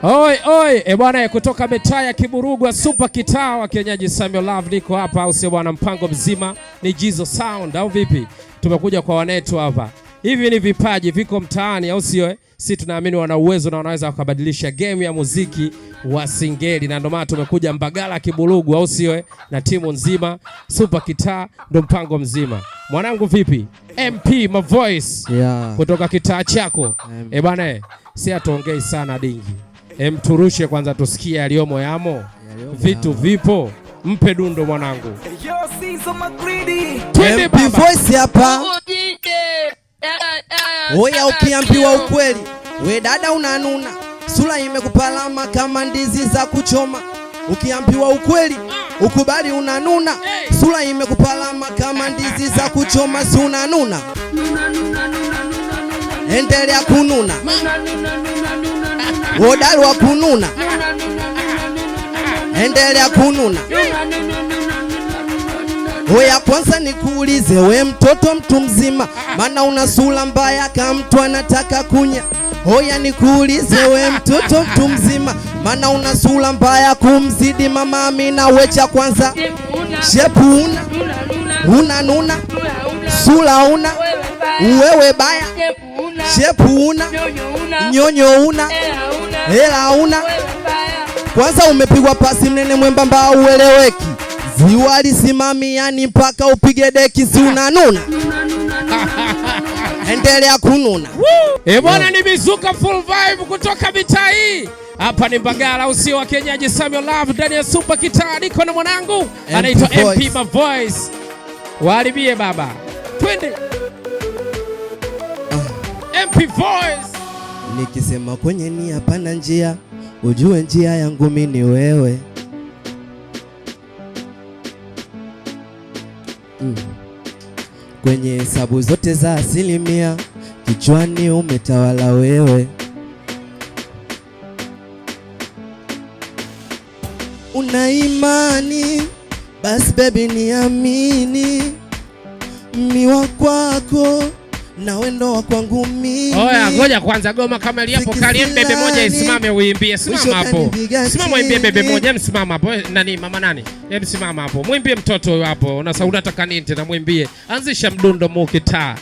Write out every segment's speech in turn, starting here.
Oi oi, bwana kutoka mitaa ya Kiburugwa super kitaa wa kienyeji Samuel Love niko hapa au sio bwana, mpango mzima ni Jizo Sound au vipi? Tumekuja kwa wanetu hapa. Hivi ni vipaji viko mtaani au sio? Sisi tunaamini wana uwezo na wanaweza wakabadilisha game ya muziki wa Singeli, na ndio maana tumekuja Mbagala Kiburugwa au sio? Na timu nzima super kitaa ndo mpango mzima. Mwanangu vipi? MP my voice. Yeah. Kutoka kitaa chako. Bwana si atuongei sana dingi. Turushe kwanza tusikie aliyomo yamo. Vitu vipo. Mpe dundo mwanangu. MP voice hapa. Oya, ukiambiwa ukweli we dada unanuna, sura imekupalama kama ndizi za kuchoma. Ukiambiwa ukweli ukubali unanuna, sura imekupalama kama ndizi za kuchoma. Si unanuna, endelea kununa, hodari wa kununa, endelea kununa. Oya, kwanza nikuulize we mtoto mtu mzima, maana una sura mbaya kama mtu anataka kunya. Oya, nikuulize we mtoto mtu mzima, maana una sura mbaya kumzidi mama Amina. Wecha kwanza shepu una nuna, sura una wewe baya, shepu una nyonyo una hela una. Kwanza umepigwa pasi mnene mwembamba ueleweki, ziwa lisimami yani mpaka upige deki. Si unanuna, endelea kununa. Bwana ni mizuka full vibe kutoka mitaa hii. Hapa ni Mbagala usio wa kienyeji Samuel Love ndani ya super kitaa. Niko na mwanangu anaitwa MP my voice. Waharibie baba. Twende. MP voice. Nikisema kwenye ni hapana njia, ujue njia yangu mimi ni wewe. Kwenye hesabu zote za asilimia, kichwani umetawala wewe. Una imani, basi baby niamini, mimi wa kwako na wendo wa kwangu mimi. Oya, ngoja kwanza goma kama liapo kali bebe moja isimame uimbie. Simama hapo. Simama uimbie bebe moja, msimama hapo. Nani mama nani? Hebu simama hapo. Muimbie mtoto hapo. Unataka nini tena muimbie? Anzisha mdundo mukitaa.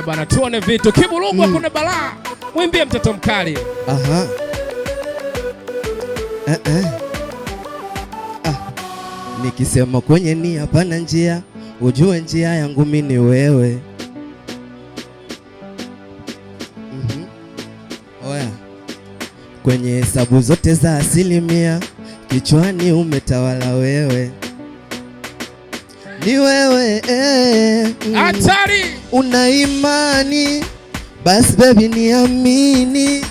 Bwana tuone vitu. Kiburugwa kuna balaa. Muimbie mtoto mkali. Aha. Nikisema kwenye ni hapana njia, ujue njia yangu mimi ni wewe. Oya, kwenye hesabu zote za asilimia, kichwani umetawala wewe. Ni wewe Hatari. Una imani, basi baby niamini,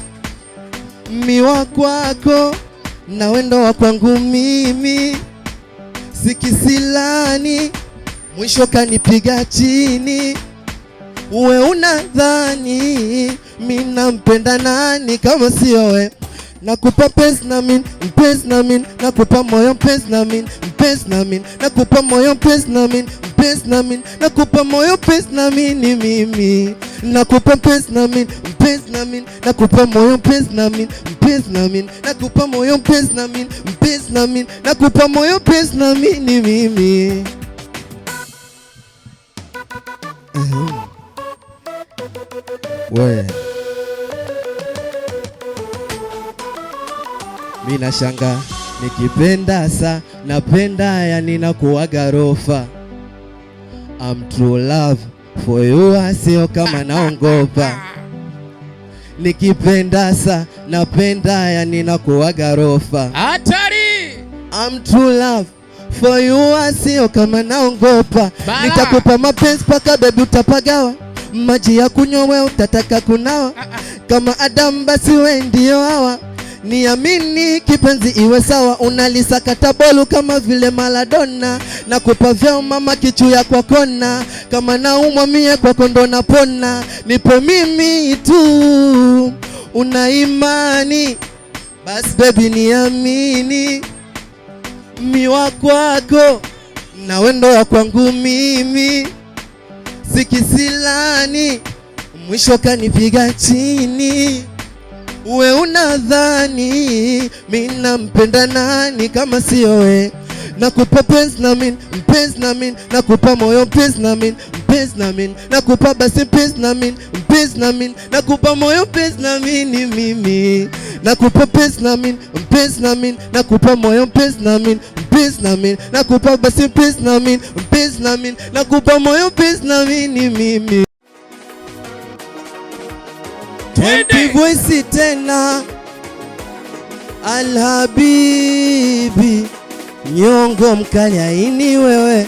mimi wa kwako na wendo wa kwangu mimi. Sikisilani mwisho kanipiga chini. Uwe unadhani mimi nampenda nani kama sio wewe? Nakupa penzi na mimi, mpenzi na mimi, nakupa moyo penzi na mimi, mpenzi na mimi, nakupa moyo penzi na mimi, mpenzi na mimi, nakupa moyo penzi na mimi, nakupa penzi na mimi, mpenzi na mimi, nakupa moyo penzi na mimi, mpenzi na mimi, nakupa moyo penzi na mimi, mpenzi na mimi, nakupa moyo penzi na mimi. Wewe mimi nashanga nikipenda sa napenda yani nakuwa garofa. I'm true love for you, asio kama naongopa. Nikipenda sa napenda yani nakuwa garofa. Hatari. I'm true love for you, asio kama naongopa. Nitakupa mapenzi paka baby utapagawa, maji ya kunywa wewe utataka kunawa. Kama Adam basi wewe ndio hawa, niamini kipenzi iwe sawa. Unalisakata bolu kama vile Maradona, nakupa vyao mama kichu ya kwa kona. Kama naumwa mie kwako ndo napona, nipo mimi tu. Una imani, basi baby niamini, mimi wa kwako na wendo wa kwangu mimi. Sikisilani mwisho kanipiga chini. We unadhani mimi nampenda nani kama sio we? Nakupa penzi na mimi, mpenzi na mimi, nakupa moyo mpenzi na mimi, mpenzi na mimi, nakupa basi mpenzi na mimi, mpenzi na mimi, nakupa moyo mpenzi na mimi, nakupa penzi na mimi, mpenzi na mimi, nakupa moyo mpenzi na mimi, mpenzi na mimi, nakupa basi mpenzi na mimi, mpenzi na mimi, nakupa moyo mpenzi na mimi. Twende voice tena Alhabibi, nyongo mkali aini wewe,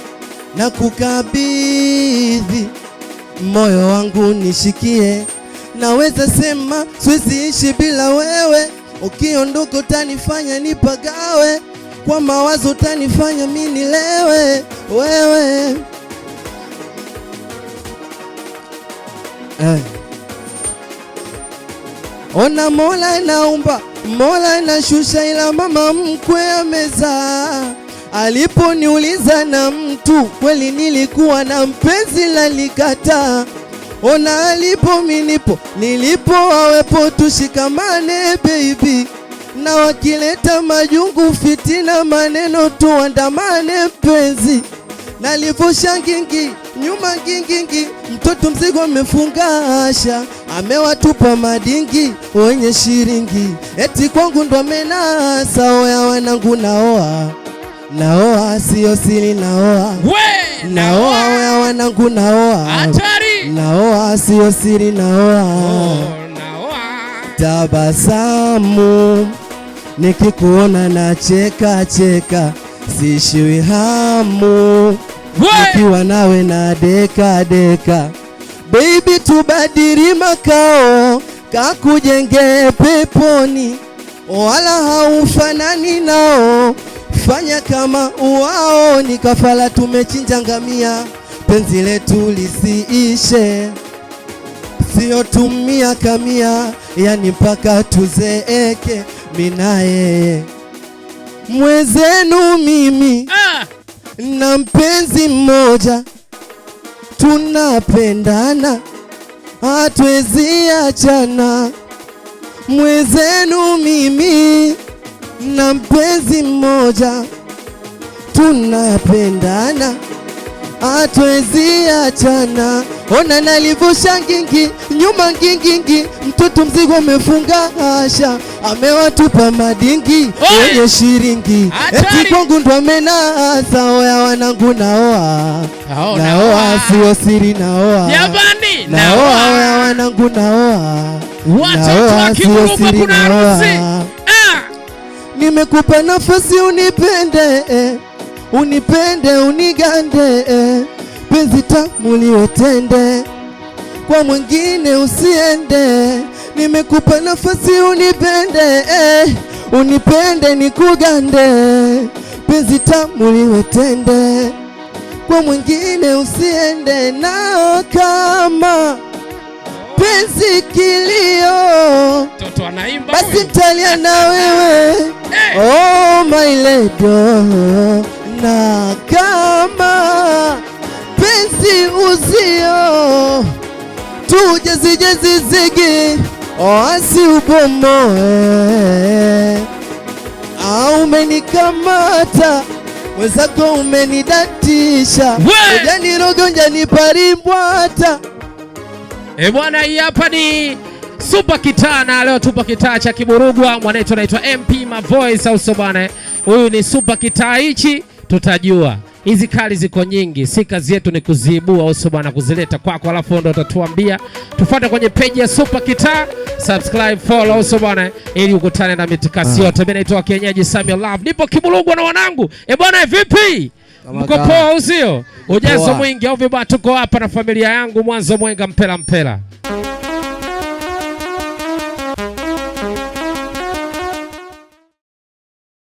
na kukabidhi moyo wangu nishikie. Naweza sema siwezi ishi bila wewe, ukiondoka utanifanya nipagawe, kwa mawazo utanifanya mimi nilewe wewe. Ona Mola naumba, Mola nashusha, ila mama mkwe amezaa. Aliponiuliza na mtu, kweli nilikuwa na mpenzi la nikataa. Ona alipo minipo, nilipo awepo, tushikamane baby. Na wakileta majungu, fitina, maneno, tuandamane mpenzi. Nalivusha ngingi, nyuma ngingi, mtoto mzigo amefunga asha, amewatupa madingi wenye shiringi, eti kwangu ndo amenasa. Oya wanangu naoa, naoa sio siri, naoa naoa. Oya wanangu naoa, naoa sio siri, naoa. Tabasamu nikikuona na cheka cheka, sishiwi hamu nikiwa nawe na deka deka. Baby tubadili makao, kakujenge peponi, wala haufanani nao, fanya kama uwao. Nikafala tumechinja ngamia, penzi letu lisiishe, sio tumia kamia, yani mpaka tuzeeke minaye. Mwezenu mimi na mpenzi mmoja, tunapendana hatuwezi achana. Mwezenu mimi na mpenzi mmoja, tunapendana hatuwezi achana. Ona nalivusha ngingi, nyuma ngingi, mtoto mzigo amefunga asha, amewatupa madingi wenye shiringi, eti kwangu ndo amenasa. Oya wanangu naoa, naoa sio siri, naoa naoa. Oya wanangu naoa, naoa sio siri, naoa. Nimekupa nafasi unipende, unipende unigande, penzi tamu liotende, kwa mwingine usiende. Nimekupa nafasi unipende, unipende nikugande, penzi tamu liotende, kwa mwingine usiende. Nao kama penzi kilio, basi nitalia na wewe, oh my lady. Na kama penzi uzio, tujezi zigi, oasi ubomoe. Au umenikamata mwenzako, umenidatisha, ujaniroga ujaniparimbwata. Bwana, hii hapa ni Super Kitaa, na leo tupo kitaa cha Kiburugwa. Mwanetu anaitwa MP Mavoice, au sio bwana? Huyu ni Super Kitaa, hichi tutajua. Hizi kali ziko nyingi, si kazi yetu ni kuziibua, au sio bwana, kuzileta kwako, alafu ndo utatuambia. Tufuate kwenye page ya Super Kitaa, subscribe, follow, au sio bwana, ili ukutane na mitikasi yote. Mimi naitwa Kienyeji Samio Love, nipo Kiburugwa na wanangu. Bwana, vipi? Mko poa, usio? Ujazo mwingi au vipi? Tuko hapa na familia yangu Mwanzo Mwenga Mpela.